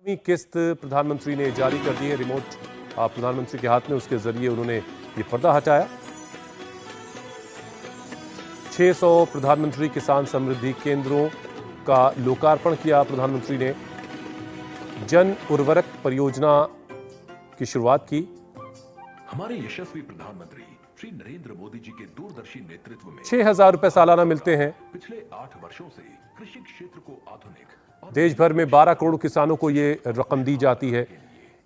किस्त प्रधानमंत्री ने जारी कर दी है। रिमोट प्रधानमंत्री के हाथ में, उसके जरिए उन्होंने ये पर्दा हटाया। 600 प्रधानमंत्री किसान समृद्धि केंद्रों का लोकार्पण किया प्रधानमंत्री ने। जन उर्वरक परियोजना की शुरुआत की। हमारे यशस्वी प्रधानमंत्री श्री नरेंद्र मोदी जी के दूरदर्शी नेतृत्व में 6,000 रुपए सालाना मिलते हैं। पिछले 8 वर्षों से कृषि क्षेत्र को आधुनिक देश भर में 12 करोड़ किसानों को ये रकम दी जाती है।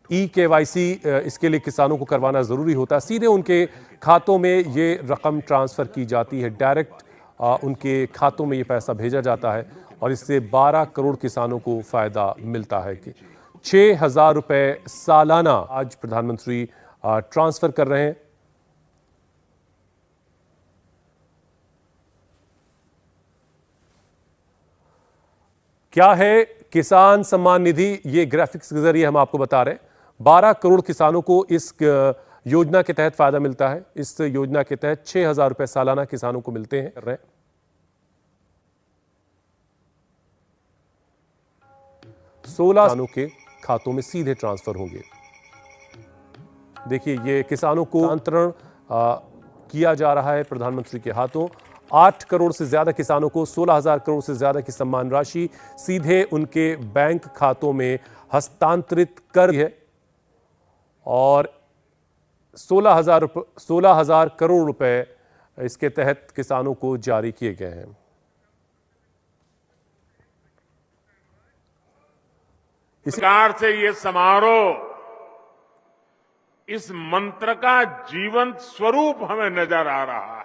KYC इसके लिए किसानों को करवाना जरूरी होता है। सीधे उनके खातों में ये रकम ट्रांसफर की जाती है। डायरेक्ट उनके खातों में ये पैसा भेजा जाता है और इससे 12 करोड़ किसानों को फायदा मिलता है। कि 6,000 रुपए सालाना आज प्रधानमंत्री ट्रांसफर कर रहे हैं। क्या है किसान सम्मान निधि? ये ग्राफिक्स के जरिए हम आपको बता रहे हैं। 12 करोड़ किसानों को इस योजना के तहत फायदा मिलता है। इस योजना के तहत 6,000 रुपए सालाना किसानों को मिलते हैं। 16 किसानों के खातों में सीधे ट्रांसफर होंगे। देखिए, ये किसानों को अंतरण किया जा रहा है प्रधानमंत्री के हाथों। 8 करोड़ से ज्यादा किसानों को 16,000 करोड़ से ज्यादा की सम्मान राशि सीधे उनके बैंक खातों में हस्तांतरित कर दी है और 16,000 करोड़ रुपए इसके तहत किसानों को जारी किए गए हैं। इस प्रकार से ये समारोह इस मंत्र का जीवंत स्वरूप हमें नजर आ रहा है।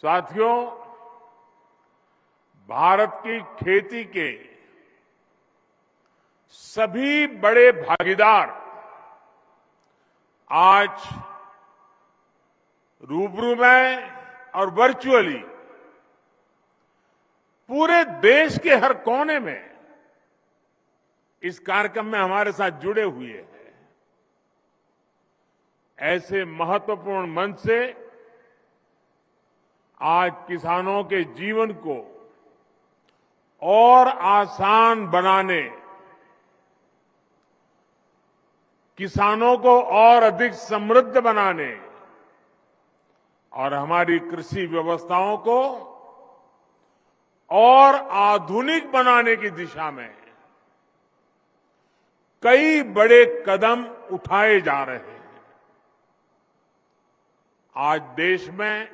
साथियों, भारत की खेती के सभी बड़े भागीदार आज रूबरू में और वर्चुअली पूरे देश के हर कोने में इस कार्यक्रम में हमारे साथ जुड़े हुए हैं। ऐसे महत्वपूर्ण मंच से आज किसानों के जीवन को और आसान बनाने, किसानों को और अधिक समृद्ध बनाने और हमारी कृषि व्यवस्थाओं को और आधुनिक बनाने की दिशा में कई बड़े कदम उठाए जा रहे हैं। आज देश में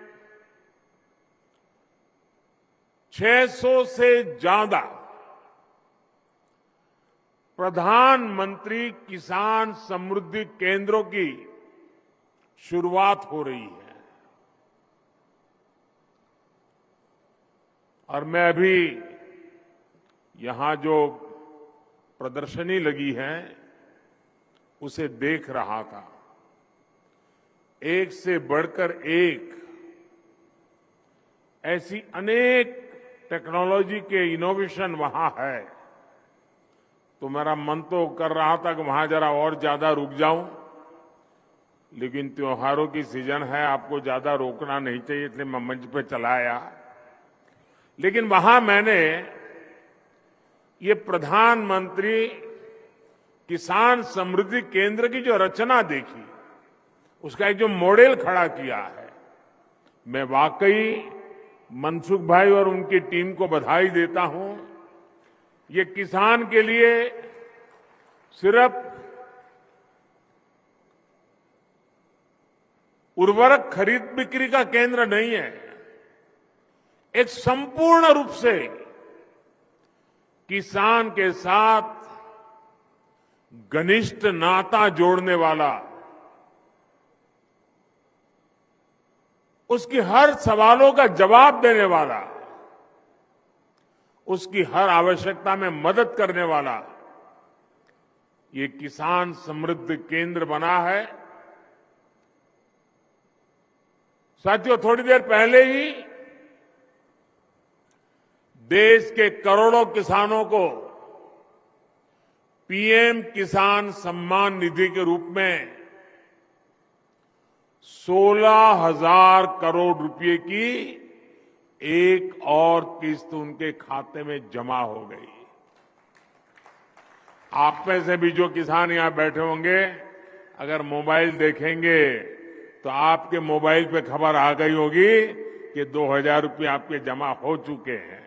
600 से ज्यादा प्रधानमंत्री किसान समृद्धि केंद्रों की शुरुआत हो रही है और मैं अभी यहां जो प्रदर्शनी लगी है उसे देख रहा था। एक से बढ़कर एक ऐसी अनेक टेक्नोलॉजी के इनोवेशन वहां है, तो मेरा मन तो कर रहा था कि वहां जरा और ज्यादा रुक जाऊं, लेकिन त्योहारों की सीजन है, आपको ज्यादा रोकना नहीं चाहिए, इसलिए मैं मंच पे चला आया। लेकिन वहां मैंने ये प्रधानमंत्री किसान समृद्धि केंद्र की जो रचना देखी, उसका एक जो मॉडल खड़ा किया है, मैं वाकई मनसुख भाई और उनकी टीम को बधाई देता हूं। ये किसान के लिए सिर्फ उर्वरक खरीद बिक्री का केंद्र नहीं है, एक संपूर्ण रूप से किसान के साथ घनिष्ठ नाता जोड़ने वाला, उसकी हर सवालों का जवाब देने वाला, उसकी हर आवश्यकता में मदद करने वाला ये किसान समृद्धि केंद्र बना है। साथियों, थोड़ी देर पहले ही देश के करोड़ों किसानों को PM किसान सम्मान निधि के रूप में 16,000 करोड़ रुपए की एक और किस्त उनके खाते में जमा हो गई। आप में से भी जो किसान यहां बैठे होंगे, अगर मोबाइल देखेंगे तो आपके मोबाइल पे खबर आ गई होगी कि 2000 रुपये आपके जमा हो चुके हैं।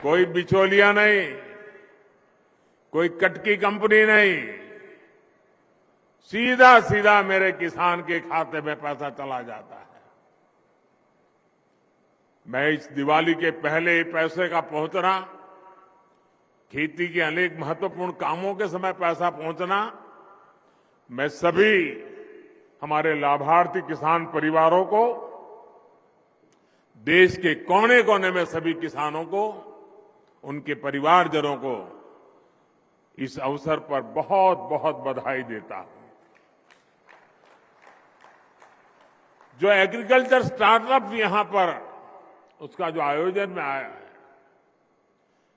कोई बिचौलिया नहीं, कोई कटकी कंपनी नहीं, सीधा सीधा मेरे किसान के खाते में पैसा चला जाता है। मैं इस दिवाली के पहले पैसे का पहुंचना, खेती के अनेक महत्वपूर्ण कामों के समय पैसा पहुंचना, मैं सभी हमारे लाभार्थी किसान परिवारों को, देश के कोने कोने में सभी किसानों को, उनके परिवारजनों को इस अवसर पर बहुत बहुत बधाई देता हूं। जो एग्रीकल्चर स्टार्टअप यहां पर उसका जो आयोजन में आया है,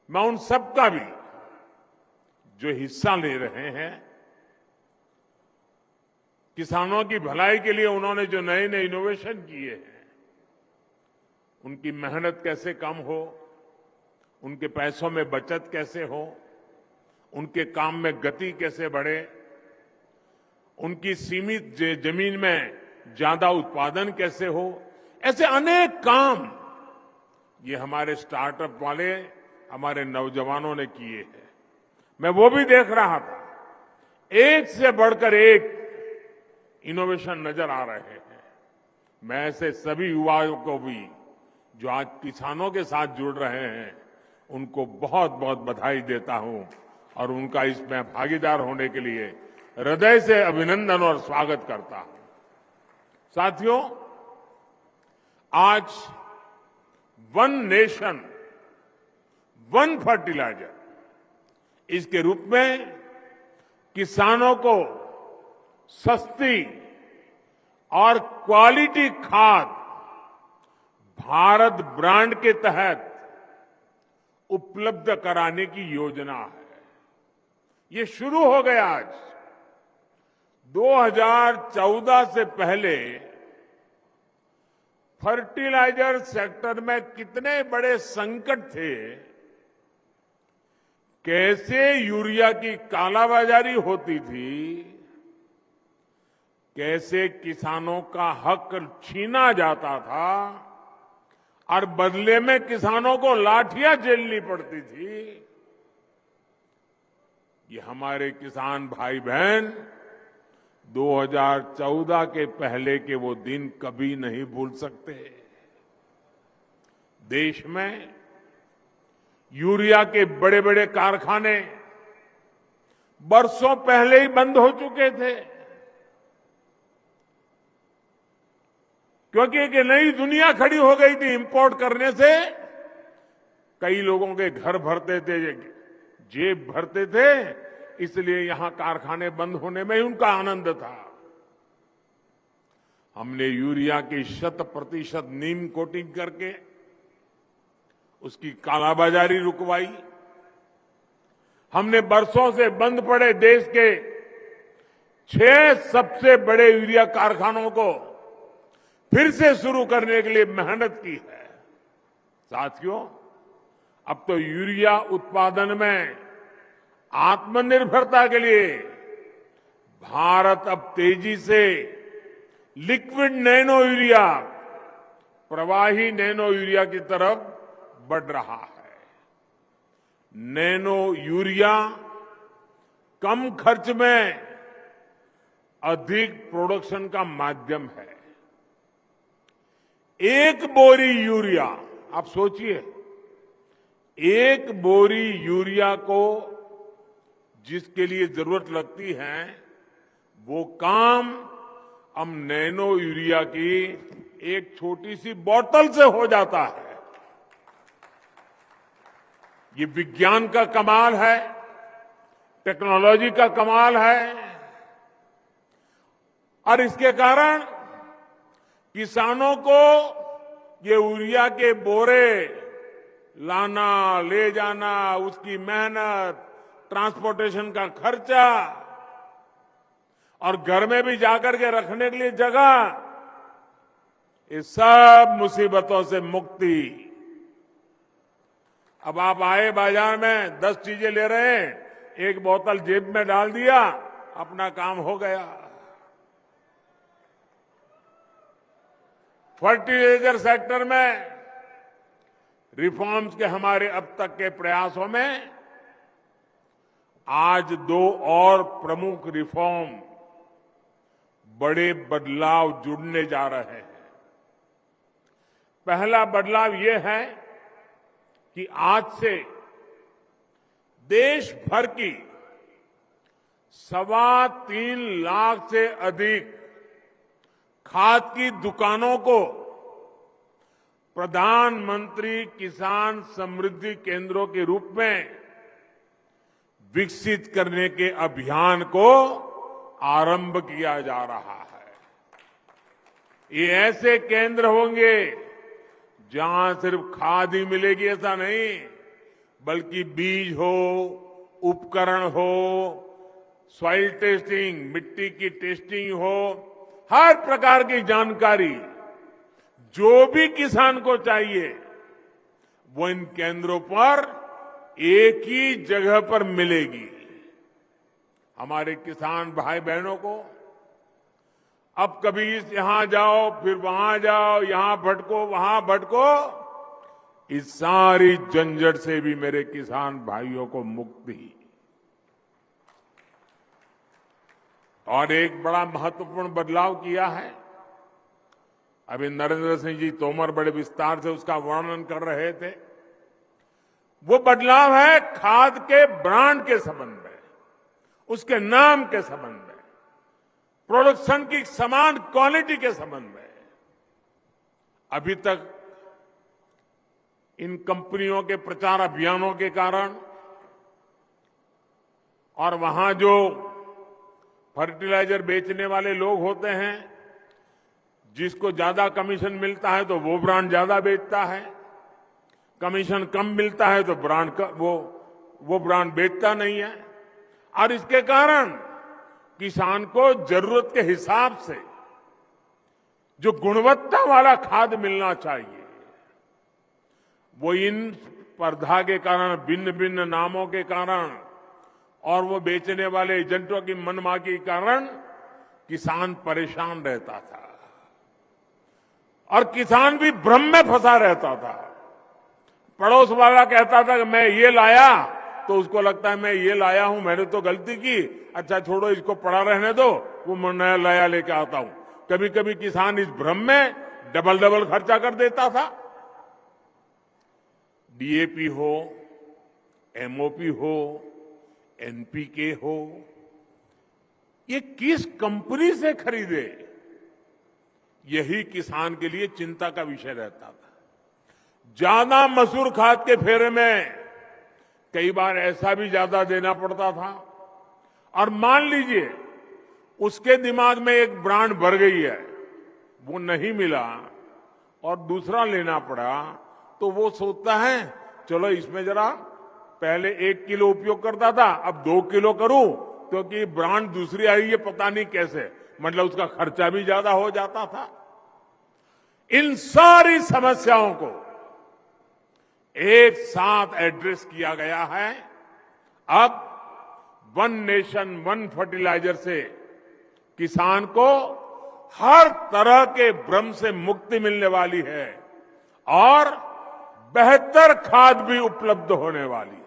मैं उन सबका भी जो हिस्सा ले रहे हैं, किसानों की भलाई के लिए उन्होंने जो नए नए इनोवेशन किए हैं, उनकी मेहनत कैसे कम हो, उनके पैसों में बचत कैसे हो, उनके काम में गति कैसे बढ़े, उनकी सीमित जमीन में ज्यादा उत्पादन कैसे हो, ऐसे अनेक काम ये हमारे स्टार्टअप वाले हमारे नौजवानों ने किए हैं। मैं वो भी देख रहा था, एक से बढ़कर एक इनोवेशन नजर आ रहे हैं। मैं ऐसे सभी युवाओं को भी जो आज किसानों के साथ जुड़ रहे हैं, उनको बहुत बहुत बधाई देता हूं और उनका इसमें भागीदार होने के लिए हृदय से अभिनंदन और स्वागत करता हूं। साथियों, आज वन नेशन वन फर्टिलाइजर इसके रूप में किसानों को सस्ती और क्वालिटी खाद भारत ब्रांड के तहत उपलब्ध कराने की योजना है। ये शुरू हो गया आज। 2014 से पहले फर्टिलाइजर सेक्टर में कितने बड़े संकट थे, कैसे यूरिया की कालाबाजारी होती थी, कैसे किसानों का हक छीना जाता था और बदले में किसानों को लाठियां झेलनी पड़ती थी। ये हमारे किसान भाई बहन 2014 के पहले के वो दिन कभी नहीं भूल सकते। देश में यूरिया के बड़े बड़े कारखाने बरसों पहले ही बंद हो चुके थे, क्योंकि एक नई दुनिया खड़ी हो गई थी। इंपोर्ट करने से कई लोगों के घर भरते थे, जेब भरते थे, इसलिए यहां कारखाने बंद होने में ही उनका आनंद था। हमने यूरिया की 100% नीम कोटिंग करके उसकी कालाबाजारी रुकवाई। हमने बरसों से बंद पड़े देश के 6 सबसे बड़े यूरिया कारखानों को फिर से शुरू करने के लिए मेहनत की है। साथियों, अब तो यूरिया उत्पादन में आत्मनिर्भरता के लिए भारत अब तेजी से लिक्विड नैनो यूरिया, प्रवाही नैनो यूरिया की तरफ बढ़ रहा है। नैनो यूरिया कम खर्च में अधिक प्रोडक्शन का माध्यम है। एक बोरी यूरिया, आप सोचिए, एक बोरी यूरिया को जिसके लिए जरूरत लगती है, वो काम अब नैनो यूरिया की एक छोटी सी बोतल से हो जाता है। ये विज्ञान का कमाल है, टेक्नोलॉजी का कमाल है, और इसके कारण किसानों को ये यूरिया के बोरे लाना, ले जाना, उसकी मेहनत, ट्रांसपोर्टेशन का खर्चा और घर में भी जाकर के रखने के लिए जगह, ये सब मुसीबतों से मुक्ति। अब आप आए बाजार में 10 चीजें ले रहे हैं, एक बोतल जेब में डाल दिया, अपना काम हो गया। फर्टिलाइजर सेक्टर में रिफॉर्म्स के हमारे अब तक के प्रयासों में आज 2 और प्रमुख रिफॉर्म, बड़े बदलाव जुड़ने जा रहे हैं। पहला बदलाव यह है कि आज से देश भर की 3.25 लाख से अधिक खाद की दुकानों को प्रधानमंत्री किसान समृद्धि केंद्रों के रूप में विकसित करने के अभियान को आरंभ किया जा रहा है। ये ऐसे केंद्र होंगे जहां सिर्फ खाद ही मिलेगी ऐसा नहीं, बल्कि बीज हो, उपकरण हो, सॉइल टेस्टिंग, मिट्टी की टेस्टिंग हो, हर प्रकार की जानकारी जो भी किसान को चाहिए वो इन केंद्रों पर एक ही जगह पर मिलेगी। हमारे किसान भाई बहनों को अब कभी यहां जाओ, फिर वहां जाओ, यहां भटको, वहां भटको, इस सारी झंझट से भी मेरे किसान भाइयों को मुक्ति। और एक बड़ा महत्वपूर्ण बदलाव किया है, अभी नरेंद्र सिंह जी तोमर बड़े विस्तार से उसका वर्णन कर रहे थे। वो बदलाव है खाद के ब्रांड के संबंध में, उसके नाम के संबंध में, प्रोडक्शन की समान क्वालिटी के संबंध में। अभी तक इन कंपनियों के प्रचार अभियानों के कारण और वहां जो फर्टिलाइजर बेचने वाले लोग होते हैं, जिसको ज्यादा कमीशन मिलता है तो वो ब्रांड ज्यादा बेचता है, कमीशन कम मिलता है तो वो ब्रांड बेचता नहीं है। और इसके कारण किसान को जरूरत के हिसाब से जो गुणवत्ता वाला खाद मिलना चाहिए, वो इन स्पर्धा के कारण, भिन्न भिन्न नामों के कारण और वो बेचने वाले एजेंटों की मनमानी के कारण किसान परेशान रहता था और किसान भी भ्रम में फंसा रहता था। पड़ोस वाला कहता था कि मैं ये लाया, तो उसको लगता है मैं ये लाया हूं, मैंने तो गलती की, अच्छा छोड़ो इसको पड़ा रहने दो, वो मैं नया लाया लेके आता हूं। कभी कभी किसान इस भ्रम में डबल खर्चा कर देता था। डीएपी हो, एमओपी हो, एनपीके हो, ये किस कंपनी से खरीदे, यही किसान के लिए चिंता का विषय रहता था। ज्यादा मसूर खाद के फेरे में कई बार ऐसा भी ज्यादा देना पड़ता था, और मान लीजिए उसके दिमाग में एक ब्रांड भर गई है, वो नहीं मिला और दूसरा लेना पड़ा, तो वो सोचता है चलो इसमें जरा पहले 1 किलो उपयोग करता था, अब 2 किलो करूं, क्योंकि ब्रांड दूसरी आई है पता नहीं कैसे, मतलब उसका खर्चा भी ज्यादा हो जाता था। इन सारी समस्याओं को एक साथ एड्रेस किया गया है। अब वन नेशन वन फर्टिलाइजर से किसान को हर तरह के भ्रम से मुक्ति मिलने वाली है और बेहतर खाद भी उपलब्ध होने वाली है।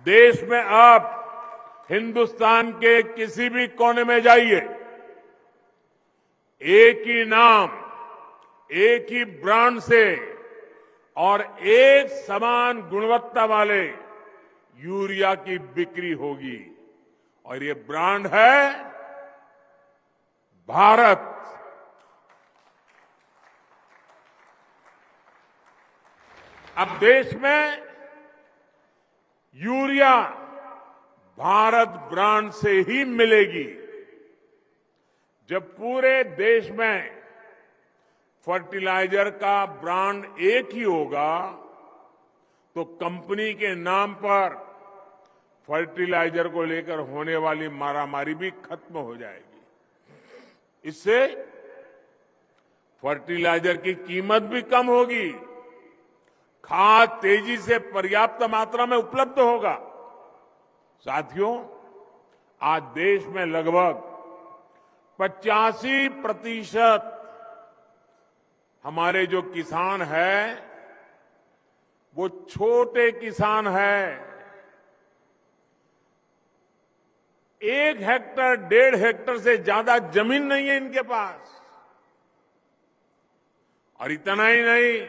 देश में आप हिंदुस्तान के किसी भी कोने में जाइए, एक ही नाम, एक ही ब्रांड से और एक समान गुणवत्ता वाले यूरिया की बिक्री होगी, और ये ब्रांड है भारत। अब देश में यूरिया भारत ब्रांड से ही मिलेगी। जब पूरे देश में फर्टिलाइजर का ब्रांड एक ही होगा, तो कंपनी के नाम पर फर्टिलाइजर को लेकर होने वाली मारामारी भी खत्म हो जाएगी। इससे फर्टिलाइजर की कीमत भी कम होगी, खाद तेजी से पर्याप्त मात्रा में उपलब्ध होगा। साथियों, आज देश में लगभग 85% हमारे जो किसान हैं वो छोटे किसान हैं। 1 हेक्टर 1.5 हेक्टर से ज्यादा जमीन नहीं है इनके पास। और इतना ही नहीं,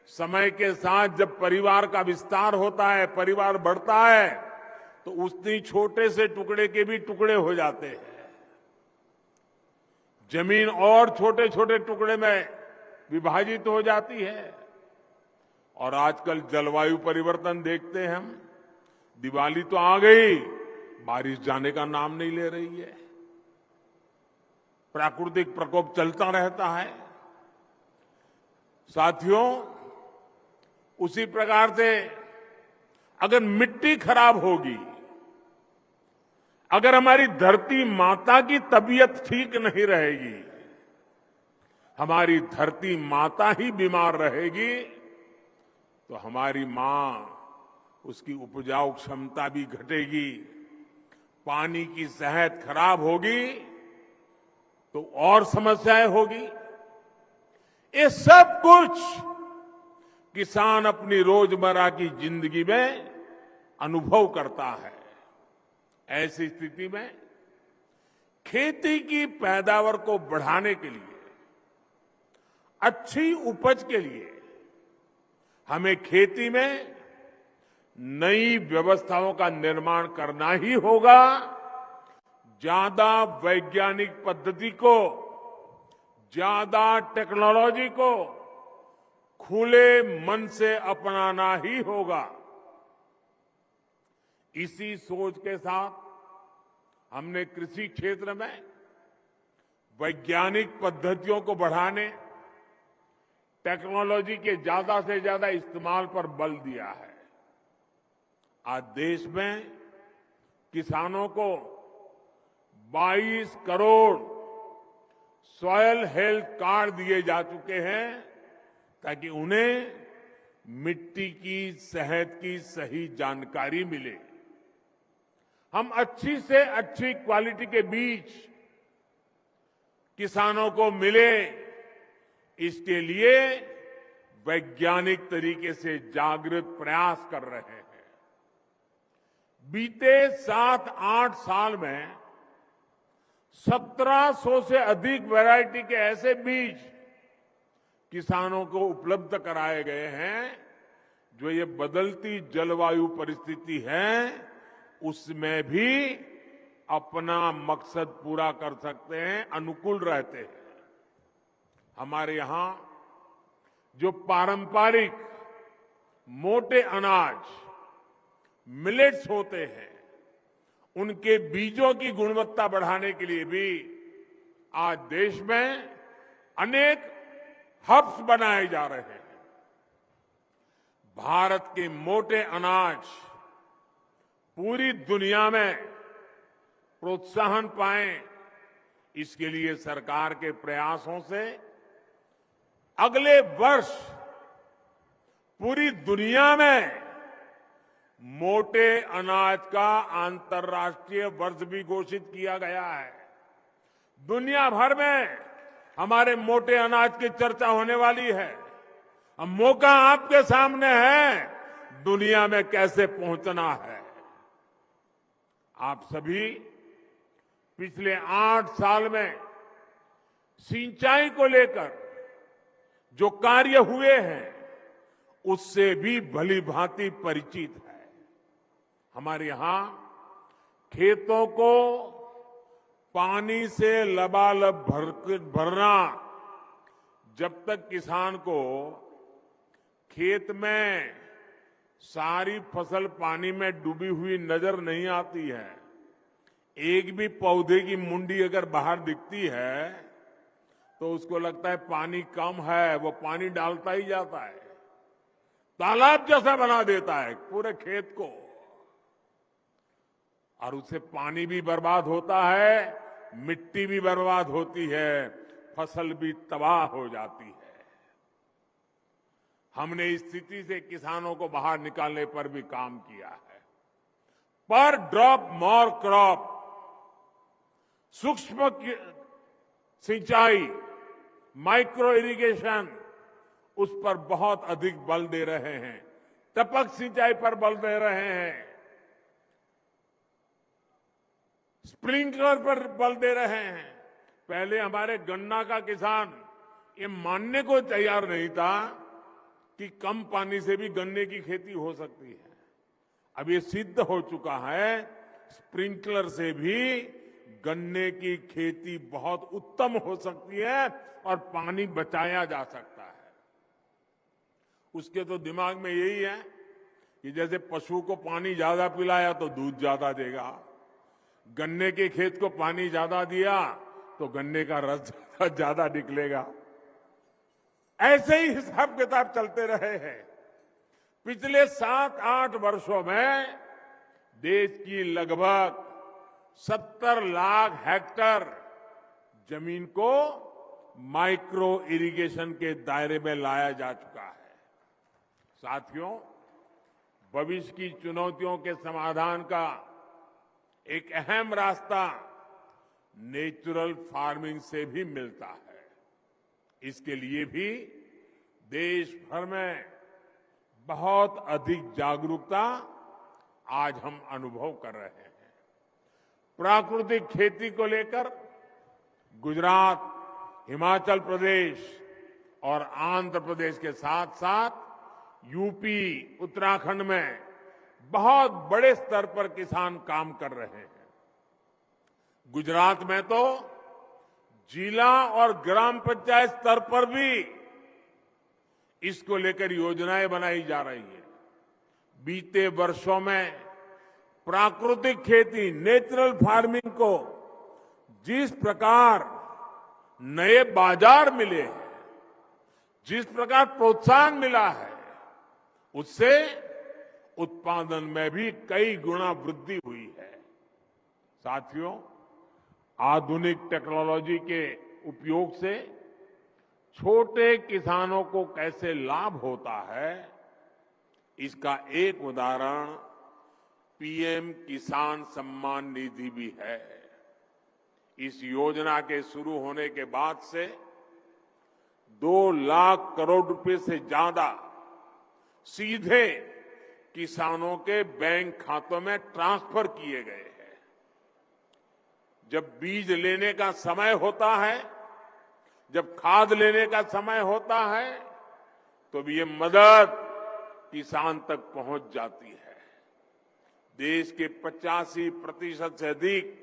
समय के साथ जब परिवार का विस्तार होता है, परिवार बढ़ता है, तो उतनी छोटे से टुकड़े के भी टुकड़े हो जाते हैं। जमीन और छोटे छोटे टुकड़े में विभाजित हो जाती है। और आजकल जलवायु परिवर्तन देखते हैं हम। दिवाली तो आ गई, बारिश जाने का नाम नहीं ले रही है। प्राकृतिक प्रकोप चलता रहता है। साथियों, उसी प्रकार से अगर मिट्टी खराब होगी, अगर हमारी धरती माता की तबीयत ठीक नहीं रहेगी, हमारी धरती माता ही बीमार रहेगी, तो हमारी मां, उसकी उपजाऊ क्षमता भी घटेगी, पानी की सेहत खराब होगी, तो और समस्याएं होगी। ये सब कुछ किसान अपनी रोजमर्रा की जिंदगी में अनुभव करता है। ऐसी स्थिति में खेती की पैदावार को बढ़ाने के लिए, अच्छी उपज के लिए हमें खेती में नई व्यवस्थाओं का निर्माण करना ही होगा। ज्यादा वैज्ञानिक पद्धति को, ज्यादा टेक्नोलॉजी को खुले मन से अपनाना ही होगा। इसी सोच के साथ हमने कृषि क्षेत्र में वैज्ञानिक पद्धतियों को बढ़ाने, टेक्नोलॉजी के ज्यादा से ज्यादा इस्तेमाल पर बल दिया है। आज देश में किसानों को 22 करोड़ सॉयल हेल्थ कार्ड दिए जा चुके हैं, ताकि उन्हें मिट्टी की सेहत की सही जानकारी मिले। हम अच्छी से अच्छी क्वालिटी के बीज किसानों को मिले, इसके लिए वैज्ञानिक तरीके से जागृत प्रयास कर रहे हैं। बीते 7-8 साल में 1700 से अधिक वैरायटी के ऐसे बीज किसानों को उपलब्ध कराए गए हैं, जो ये बदलती जलवायु परिस्थिति है उसमें भी अपना मकसद पूरा कर सकते हैं, अनुकूल रहते हैं। हमारे यहां जो पारंपरिक मोटे अनाज मिलेट्स होते हैं, उनके बीजों की गुणवत्ता बढ़ाने के लिए भी आज देश में अनेक हब्स बनाए जा रहे हैं। भारत के मोटे अनाज पूरी दुनिया में प्रोत्साहन पाएं, इसके लिए सरकार के प्रयासों से अगले वर्ष पूरी दुनिया में मोटे अनाज का अंतर्राष्ट्रीय वर्ष भी घोषित किया गया है। दुनिया भर में हमारे मोटे अनाज की चर्चा होने वाली है। अब मौका आपके सामने है, दुनिया में कैसे पहुंचना है। आप सभी पिछले 8 साल में सिंचाई को लेकर जो कार्य हुए हैं, उससे भी भली भांति परिचित है। हमारे यहां खेतों को पानी से लबालब भरना, जब तक किसान को खेत में सारी फसल पानी में डूबी हुई नजर नहीं आती है, एक भी पौधे की मुंडी अगर बाहर दिखती है तो उसको लगता है पानी कम है, वो पानी डालता ही जाता है, तालाब जैसा बना देता है पूरे खेत को, और उससे पानी भी बर्बाद होता है, मिट्टी भी बर्बाद होती है, फसल भी तबाह हो जाती है। हमने इस स्थिति से किसानों को बाहर निकालने पर भी काम किया है। पर ड्रॉप मोर क्रॉप, सूक्ष्म सिंचाई, माइक्रो इरिगेशन, उस पर बहुत अधिक बल दे रहे हैं। टपक सिंचाई पर बल दे रहे हैं। स्प्रिंकलर पर बल दे रहे हैं। पहले हमारे गन्ना का किसान ये मानने को तैयार नहीं था कि कम पानी से भी गन्ने की खेती हो सकती है। अब ये सिद्ध हो चुका है, स्प्रिंकलर से भी गन्ने की खेती बहुत उत्तम हो सकती है और पानी बचाया जा सकता है। उसके तो दिमाग में यही है कि जैसे पशु को पानी ज्यादा पिलाया तो दूध ज्यादा देगा, गन्ने के खेत को पानी ज्यादा दिया तो गन्ने का रस ज्यादा निकलेगा। ऐसे ही हिसाब किताब चलते रहे हैं। पिछले 7-8 वर्षों में देश की लगभग 70 लाख हेक्टेयर जमीन को माइक्रो इरिगेशन के दायरे में लाया जा चुका है। साथियों, भविष्य की चुनौतियों के समाधान का एक अहम रास्ता नेचुरल फार्मिंग से भी मिलता है। इसके लिए भी देश भर में बहुत अधिक जागरूकता आज हम अनुभव कर रहे हैं। प्राकृतिक खेती को लेकर गुजरात, हिमाचल प्रदेश और आंध्र प्रदेश के साथ साथ यूपी, उत्तराखंड में बहुत बड़े स्तर पर किसान काम कर रहे हैं। गुजरात में तो जिला और ग्राम पंचायत स्तर पर भी इसको लेकर योजनाएं बनाई जा रही है। बीते वर्षों में प्राकृतिक खेती, नेचुरल फार्मिंग को जिस प्रकार नए बाजार मिले हैं, जिस प्रकार प्रोत्साहन मिला है, उससे उत्पादन में भी कई गुना वृद्धि हुई है। साथियों, आधुनिक टेक्नोलॉजी के उपयोग से छोटे किसानों को कैसे लाभ होता है, इसका एक उदाहरण पीएम किसान सम्मान निधि भी है। इस योजना के शुरू होने के बाद से 2 लाख करोड़ रुपए से ज्यादा सीधे किसानों के बैंक खातों में ट्रांसफर किए गए हैं। जब बीज लेने का समय होता है, जब खाद लेने का समय होता है, तो ये मदद किसान तक पहुंच जाती है। देश के 85% से अधिक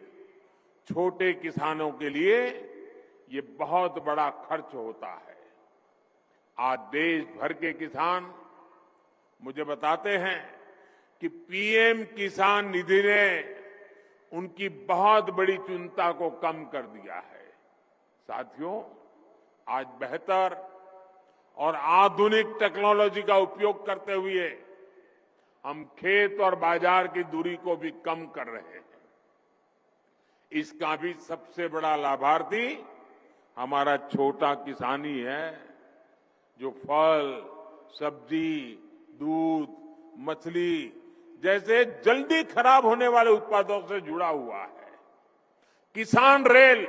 छोटे किसानों के लिए ये बहुत बड़ा खर्च होता है। आज देश भर के किसान मुझे बताते हैं कि पीएम किसान निधि ने उनकी बहुत बड़ी चिंता को कम कर दिया है। साथियों, आज बेहतर और आधुनिक टेक्नोलॉजी का उपयोग करते हुए हम खेत और बाजार की दूरी को भी कम कर रहे हैं। इसका भी सबसे बड़ा लाभार्थी हमारा छोटा किसान ही है, जो फल, सब्जी, दूध, मछली जैसे जल्दी खराब होने वाले उत्पादों से जुड़ा हुआ है। किसान रेल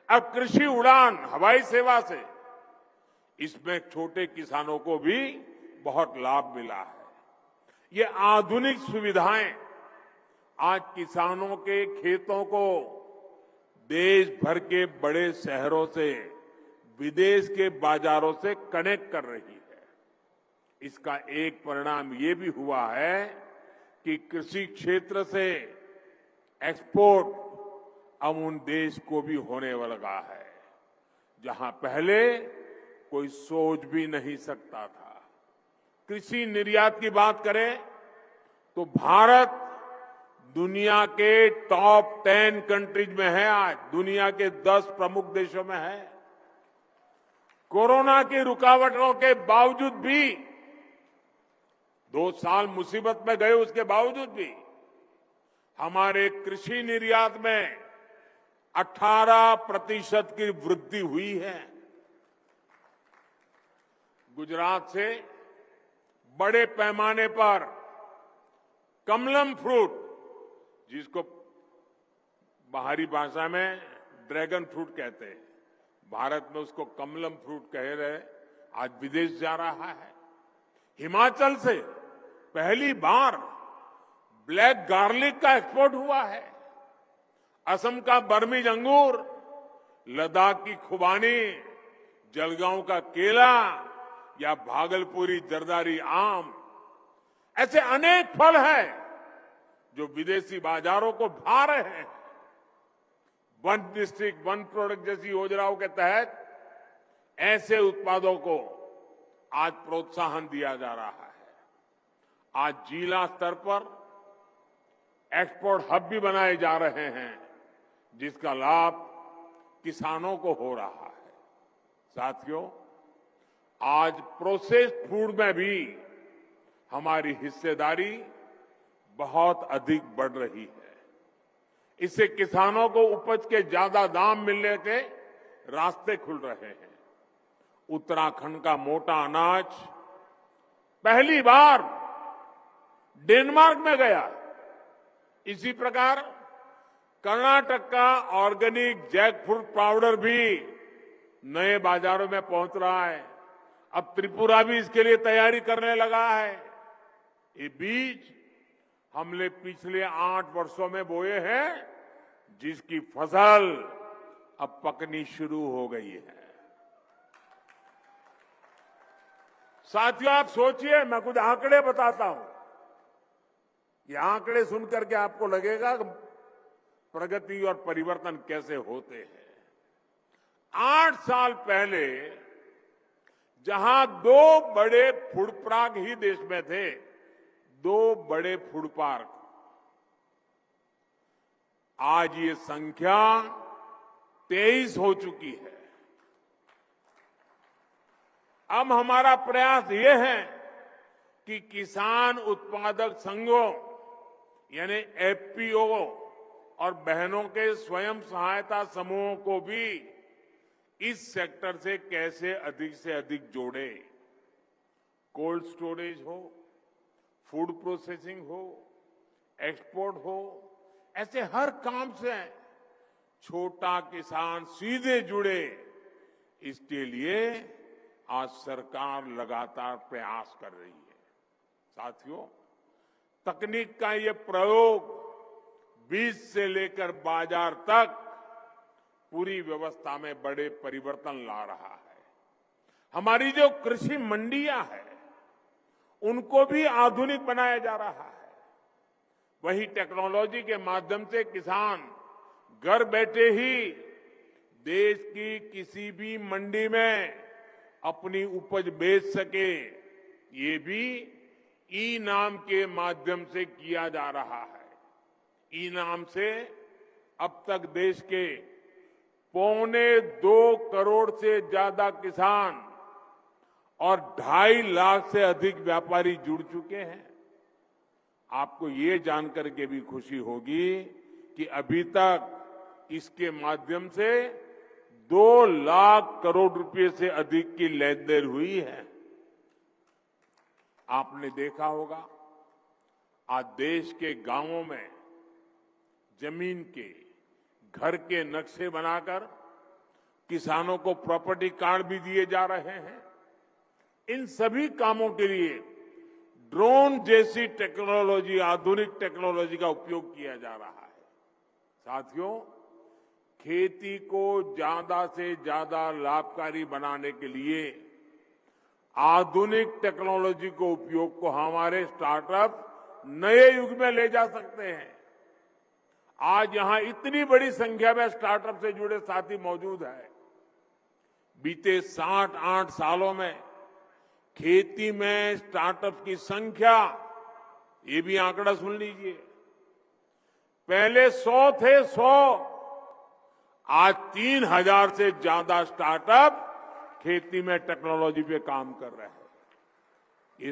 अब कृषि उड़ान हवाई सेवा से इसमें छोटे किसानों को भी बहुत लाभ मिला है। ये आधुनिक सुविधाएं आज किसानों के खेतों को देश भर के बड़े शहरों से, विदेश के बाजारों से कनेक्ट कर रही है। इसका एक परिणाम ये भी हुआ है कि कृषि क्षेत्र से एक्सपोर्ट अब उन देश को भी होने लगा है, जहां पहले कोई सोच भी नहीं सकता था। कृषि निर्यात की बात करें तो भारत दुनिया के टॉप 10 कंट्रीज में है। आज दुनिया के 10 प्रमुख देशों में है। कोरोना की रुकावटों के बावजूद भी 2 साल मुसीबत में गए, उसके बावजूद भी हमारे कृषि निर्यात में 18% की वृद्धि हुई है। गुजरात से बड़े पैमाने पर कमलम फ्रूट, जिसको बाहरी भाषा में ड्रैगन फ्रूट कहते हैं, भारत में उसको कमलम फ्रूट कह रहे, आज विदेश जा रहा है। हिमाचल से पहली बार ब्लैक गार्लिक का एक्सपोर्ट हुआ है। असम का बर्मीज अंगूर, लद्दाख की खुबानी, जलगांव का केला या भागलपुरी जरदारी आम, ऐसे अनेक फल हैं जो विदेशी बाजारों को भा रहे हैं। वन डिस्ट्रिक्ट वन प्रोडक्ट जैसी योजनाओं के तहत ऐसे उत्पादों को आज प्रोत्साहन दिया जा रहा है। आज जिला स्तर पर एक्सपोर्ट हब भी बनाए जा रहे हैं, जिसका लाभ किसानों को हो रहा है। साथियों, आज प्रोसेस्ड फूड में भी हमारी हिस्सेदारी बहुत अधिक बढ़ रही है। इससे किसानों को उपज के ज्यादा दाम मिलने के रास्ते खुल रहे हैं। उत्तराखंड का मोटा अनाज पहली बार डेनमार्क में गया। इसी प्रकार कर्नाटक का ऑर्गेनिक जैकफ्रूट पाउडर भी नए बाजारों में पहुंच रहा है। अब त्रिपुरा भी इसके लिए तैयारी करने लगा है। ये बीज हमने पिछले 8 वर्षों में बोए हैं, जिसकी फसल अब पकनी शुरू हो गई है। साथियों, आप सोचिए, मैं कुछ आंकड़े बताता हूं। ये आंकड़े सुनकर के आपको लगेगा प्रगति और परिवर्तन कैसे होते हैं। 8 साल पहले जहां 2 बड़े फूड पार्क ही देश में थे, 2 बड़े फूड पार्क, आज ये संख्या 23 हो चुकी है। अब हमारा प्रयास ये है कि किसान उत्पादक संघों यानी एफपीओ और बहनों के स्वयं सहायता समूहों को भी इस सेक्टर से कैसे अधिक से अधिक जोड़े। कोल्ड स्टोरेज हो, फूड प्रोसेसिंग हो, एक्सपोर्ट हो, ऐसे हर काम से छोटा किसान सीधे जुड़े। इसके लिए आज सरकार लगातार प्रयास कर रही है। साथियों, तकनीक का ये प्रयोग बीज से लेकर बाजार तक पूरी व्यवस्था में बड़े परिवर्तन ला रहा है। हमारी जो कृषि मंडियां हैं, उनको भी आधुनिक बनाया जा रहा है। वही टेक्नोलॉजी के माध्यम से किसान घर बैठे ही देश की किसी भी मंडी में अपनी उपज बेच सके, ये भी ई नाम के माध्यम से किया जा रहा है। ई नाम से अब तक देश के 2.25 करोड़ से ज्यादा किसान और 2.5 लाख से अधिक व्यापारी जुड़ चुके हैं। आपको ये जानकर के भी खुशी होगी कि अभी तक इसके माध्यम से 2 लाख करोड़ रुपए से अधिक की लेन देन हुई है। आपने देखा होगा, आज देश के गांवों में जमीन के घर के नक्शे बनाकर किसानों को प्रॉपर्टी कार्ड भी दिए जा रहे हैं। इन सभी कामों के लिए ड्रोन जैसी टेक्नोलॉजी, आधुनिक टेक्नोलॉजी का उपयोग किया जा रहा है। साथियों, खेती को ज्यादा से ज्यादा लाभकारी बनाने के लिए आधुनिक टेक्नोलॉजी को उपयोग को हमारे स्टार्टअप नए युग में ले जा सकते हैं। आज यहां इतनी बड़ी संख्या में स्टार्टअप से जुड़े साथी मौजूद हैं। बीते 7-8 सालों में खेती में स्टार्टअप की संख्या, ये भी आंकड़ा सुन लीजिए, पहले 100 थे, 100, आज 3000 से ज्यादा स्टार्टअप खेती में टेक्नोलॉजी पे काम कर रहे हैं।